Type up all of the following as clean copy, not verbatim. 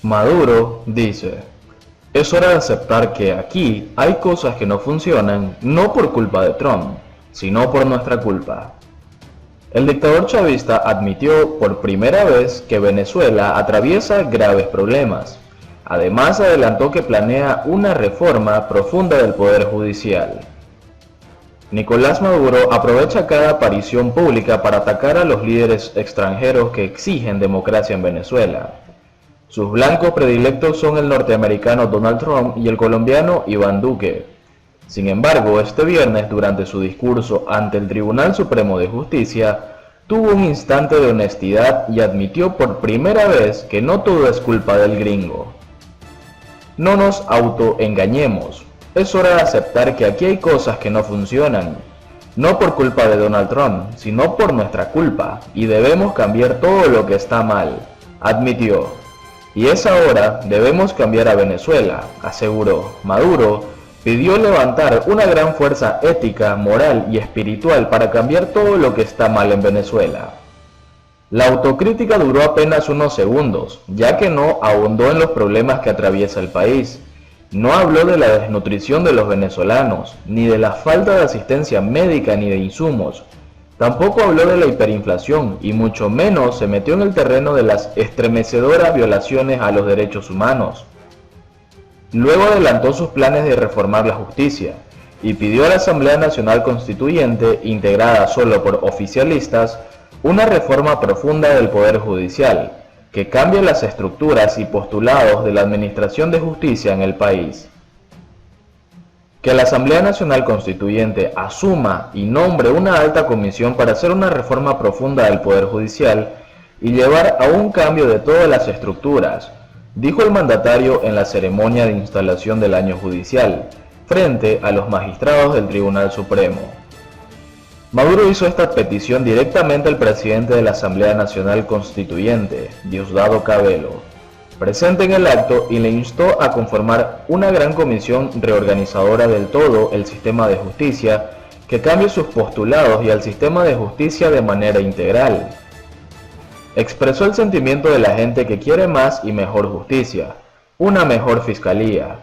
Maduro dice: es hora de aceptar que aquí hay cosas que no funcionan no por culpa de Trump, sino por nuestra culpa. El dictador chavista admitió por primera vez que Venezuela atraviesa graves problemas. Además, adelantó que planea una reforma profunda del Poder Judicial. Nicolás Maduro aprovecha cada aparición pública para atacar a los líderes extranjeros que exigen democracia en Venezuela. Sus blancos predilectos son el norteamericano Donald Trump y el colombiano Iván Duque. Sin embargo, este viernes, durante su discurso ante el Tribunal Supremo de Justicia, tuvo un instante de honestidad y admitió por primera vez que no todo es culpa del gringo. No nos autoengañemos, es hora de aceptar que aquí hay cosas que no funcionan, no por culpa de Donald Trump, sino por nuestra culpa, y debemos cambiar todo lo que está mal, admitió. Y es ahora, debemos cambiar a Venezuela, aseguró. Maduro pidió levantar una gran fuerza ética, moral y espiritual para cambiar todo lo que está mal en Venezuela. La autocrítica duró apenas unos segundos, ya que no ahondó en los problemas que atraviesa el país. No habló de la desnutrición de los venezolanos, ni de la falta de asistencia médica ni de insumos. Tampoco habló de la hiperinflación y mucho menos se metió en el terreno de las estremecedoras violaciones a los derechos humanos. Luego adelantó sus planes de reformar la justicia y pidió a la Asamblea Nacional Constituyente, integrada solo por oficialistas, una reforma profunda del Poder Judicial, que cambie las estructuras y postulados de la Administración de Justicia en el país. Que la Asamblea Nacional Constituyente asuma y nombre una alta comisión para hacer una reforma profunda del Poder Judicial y llevar a un cambio de todas las estructuras, dijo el mandatario en la ceremonia de instalación del año judicial, frente a los magistrados del Tribunal Supremo. Maduro hizo esta petición directamente al presidente de la Asamblea Nacional Constituyente, Diosdado Cabello, presente en el acto, y le instó a conformar una gran comisión reorganizadora del todo el sistema de justicia que cambie sus postulados y al sistema de justicia de manera integral. Expresó el sentimiento de la gente que quiere más y mejor justicia, una mejor fiscalía.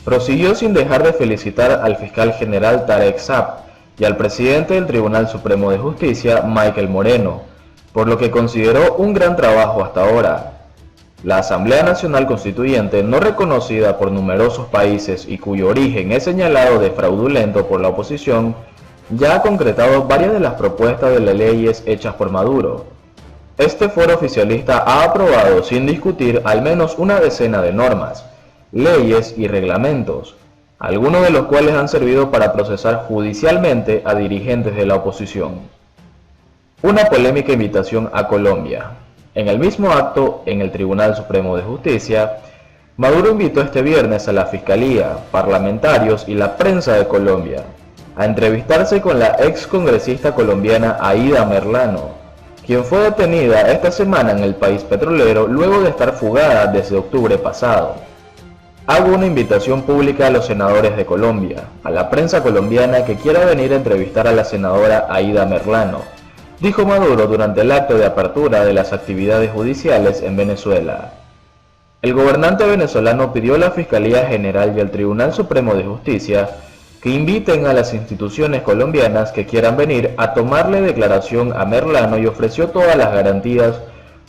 Prosiguió sin dejar de felicitar al fiscal general Tarek Saab y al presidente del Tribunal Supremo de Justicia, Michael Moreno, por lo que consideró un gran trabajo hasta ahora. La Asamblea Nacional Constituyente, no reconocida por numerosos países y cuyo origen es señalado de fraudulento por la oposición, ya ha concretado varias de las propuestas de las leyes hechas por Maduro. Este foro oficialista ha aprobado sin discutir al menos una decena de normas, leyes y reglamentos, algunos de los cuales han servido para procesar judicialmente a dirigentes de la oposición. Una polémica invitación a Colombia. En el mismo acto, en el Tribunal Supremo de Justicia, Maduro invitó este viernes a la Fiscalía, parlamentarios y la prensa de Colombia a entrevistarse con la ex congresista colombiana Aida Merlano, quien fue detenida esta semana en el país petrolero luego de estar fugada desde octubre pasado. Hago una invitación pública a los senadores de Colombia, a la prensa colombiana que quiera venir a entrevistar a la senadora Aida Merlano, dijo Maduro durante el acto de apertura de las actividades judiciales en Venezuela. El gobernante venezolano pidió a la Fiscalía General y al Tribunal Supremo de Justicia que inviten a las instituciones colombianas que quieran venir a tomarle declaración a Merlano y ofreció todas las garantías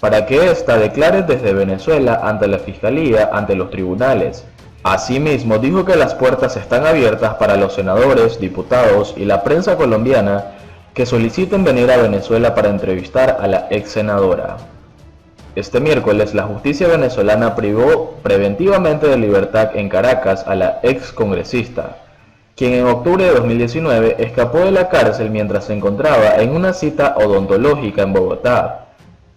para que ésta declare desde Venezuela ante la Fiscalía, ante los tribunales. Asimismo, dijo que las puertas están abiertas para los senadores, diputados y la prensa colombiana que soliciten venir a Venezuela para entrevistar a la ex senadora. Este miércoles, la justicia venezolana privó preventivamente de libertad en Caracas a la ex congresista, quien en octubre de 2019 escapó de la cárcel mientras se encontraba en una cita odontológica en Bogotá.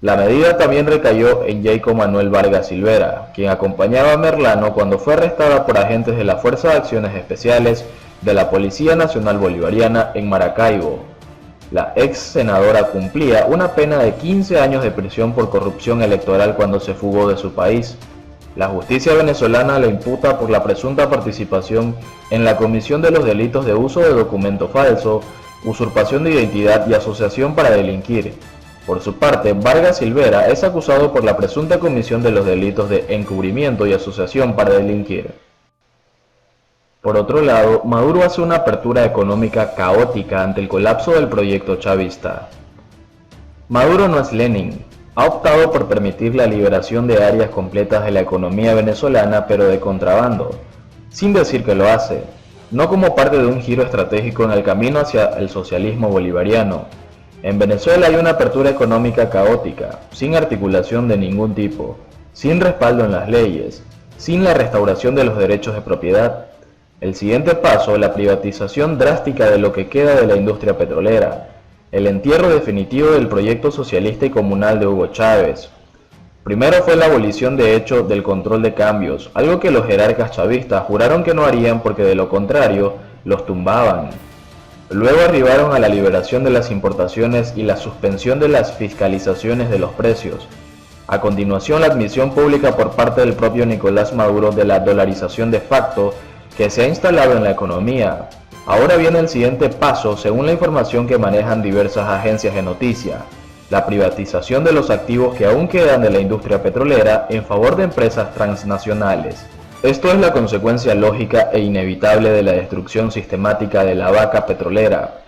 La medida también recayó en Jacob Manuel Vargas Silvera, quien acompañaba a Merlano cuando fue arrestada por agentes de la Fuerza de Acciones Especiales de la Policía Nacional Bolivariana en Maracaibo. La ex senadora cumplía una pena de 15 años de prisión por corrupción electoral cuando se fugó de su país. La justicia venezolana le imputa por la presunta participación en la comisión de los delitos de uso de documento falso, usurpación de identidad y asociación para delinquir. Por su parte, Vargas Silvera es acusado por la presunta comisión de los delitos de encubrimiento y asociación para delinquir. Por otro lado, Maduro hace una apertura económica caótica ante el colapso del proyecto chavista. Maduro no es Lenin. Ha optado por permitir la liberación de áreas completas de la economía venezolana, pero de contrabando, sin decir que lo hace, no como parte de un giro estratégico en el camino hacia el socialismo bolivariano. En Venezuela hay una apertura económica caótica, sin articulación de ningún tipo, sin respaldo en las leyes, sin la restauración de los derechos de propiedad. El siguiente paso, la privatización drástica de lo que queda de la industria petrolera, el entierro definitivo del proyecto socialista y comunal de Hugo Chávez. Primero fue la abolición de hecho del control de cambios, algo que los jerarcas chavistas juraron que no harían porque de lo contrario los tumbaban. Luego arribaron a la liberación de las importaciones y la suspensión de las fiscalizaciones de los precios. A continuación, la admisión pública por parte del propio Nicolás Maduro de la dolarización de facto que se ha instalado en la economía. Ahora viene el siguiente paso según la información que manejan diversas agencias de noticia: la privatización de los activos que aún quedan de la industria petrolera en favor de empresas transnacionales. Esto es la consecuencia lógica e inevitable de la destrucción sistemática de la vaca petrolera,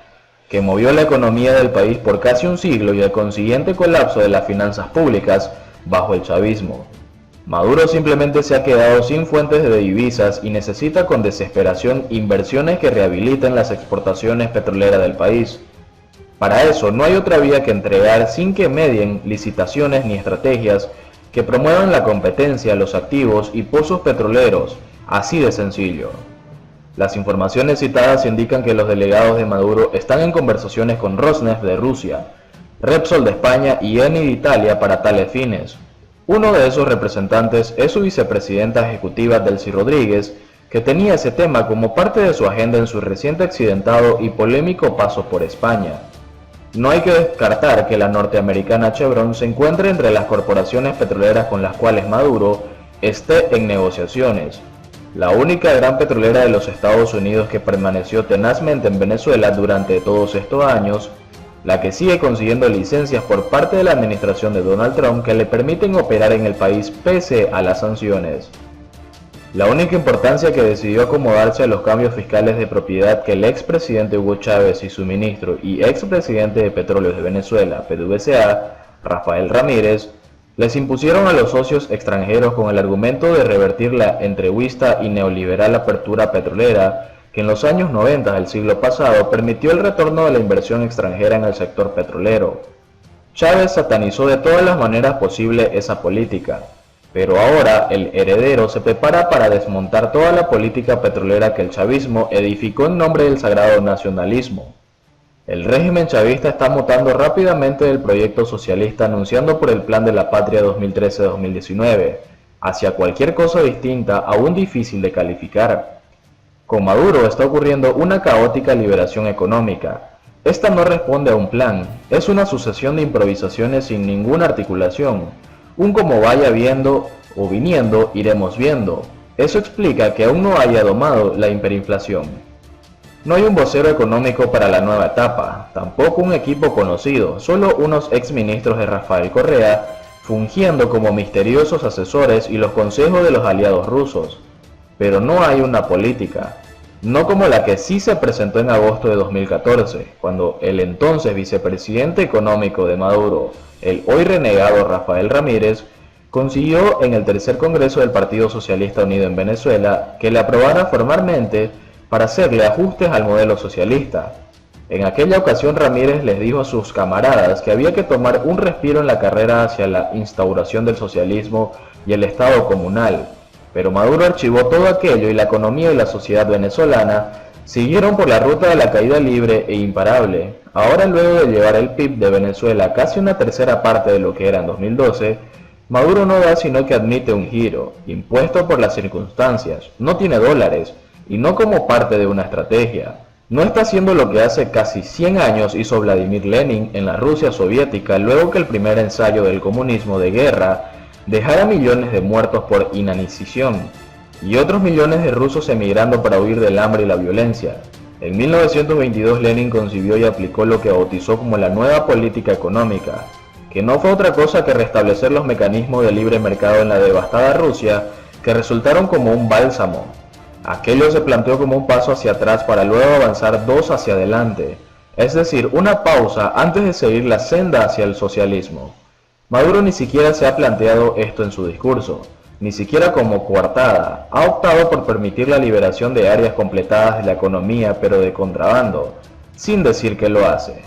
que movió la economía del país por casi un siglo y el consiguiente colapso de las finanzas públicas bajo el chavismo. Maduro simplemente se ha quedado sin fuentes de divisas y necesita con desesperación inversiones que rehabiliten las exportaciones petroleras del país. Para eso no hay otra vía que entregar sin que medien licitaciones ni estrategias que promuevan la competencia, los activos y pozos petroleros, así de sencillo. Las informaciones citadas indican que los delegados de Maduro están en conversaciones con Rosneft de Rusia, Repsol de España y Eni de Italia para tales fines. Uno de esos representantes es su vicepresidenta ejecutiva Delcy Rodríguez, que tenía ese tema como parte de su agenda en su reciente accidentado y polémico paso por España. No hay que descartar que la norteamericana Chevron se encuentre entre las corporaciones petroleras con las cuales Maduro esté en negociaciones. La única gran petrolera de los Estados Unidos que permaneció tenazmente en Venezuela durante todos estos años, la que sigue consiguiendo licencias por parte de la administración de Donald Trump que le permiten operar en el país pese a las sanciones. La única importancia que decidió acomodarse a los cambios fiscales de propiedad que el expresidente Hugo Chávez y su ministro y expresidente de Petróleos de Venezuela, PDVSA, Rafael Ramírez, les impusieron a los socios extranjeros con el argumento de revertir la entreguista y neoliberal apertura petrolera que en los años 90 del siglo pasado permitió el retorno de la inversión extranjera en el sector petrolero. Chávez satanizó de todas las maneras posibles esa política, pero ahora el heredero se prepara para desmontar toda la política petrolera que el chavismo edificó en nombre del sagrado nacionalismo. El régimen chavista está mutando rápidamente del proyecto socialista anunciando por el Plan de la Patria 2013-2019 hacia cualquier cosa distinta aún difícil de calificar. Con Maduro está ocurriendo una caótica liberación económica. Esta no responde a un plan, es una sucesión de improvisaciones sin ninguna articulación. Un como vaya viendo o viniendo, iremos viendo. Eso explica que aún no haya domado la hiperinflación. No hay un vocero económico para la nueva etapa, tampoco un equipo conocido, solo unos exministros de Rafael Correa fungiendo como misteriosos asesores y los consejos de los aliados rusos. Pero no hay una política, no como la que sí se presentó en agosto de 2014, cuando el entonces vicepresidente económico de Maduro, el hoy renegado Rafael Ramírez, consiguió en el tercer congreso del Partido Socialista Unido en Venezuela que le aprobara formalmente para hacerle ajustes al modelo socialista. En aquella ocasión Ramírez les dijo a sus camaradas que había que tomar un respiro en la carrera hacia la instauración del socialismo y el Estado comunal, pero Maduro archivó todo aquello y la economía y la sociedad venezolana siguieron por la ruta de la caída libre e imparable. Ahora, luego de llevar el PIB de Venezuela casi una tercera parte de lo que era en 2012, Maduro no da sino que admite un giro, impuesto por las circunstancias, no tiene dólares, y no como parte de una estrategia. No está haciendo lo que hace casi 100 años hizo Vladimir Lenin en la Rusia soviética luego que el primer ensayo del comunismo de guerra dejara millones de muertos por inanición y otros millones de rusos emigrando para huir del hambre y la violencia. En 1922 Lenin concibió y aplicó lo que bautizó como la nueva política económica, que no fue otra cosa que restablecer los mecanismos de libre mercado en la devastada Rusia, que resultaron como un bálsamo. Aquello se planteó como un paso hacia atrás para luego avanzar dos hacia adelante, es decir, una pausa antes de seguir la senda hacia el socialismo. Maduro ni siquiera se ha planteado esto en su discurso, ni siquiera como coartada. Ha optado por permitir la liberación de áreas completadas de la economía, pero de contrabando, sin decir que lo hace.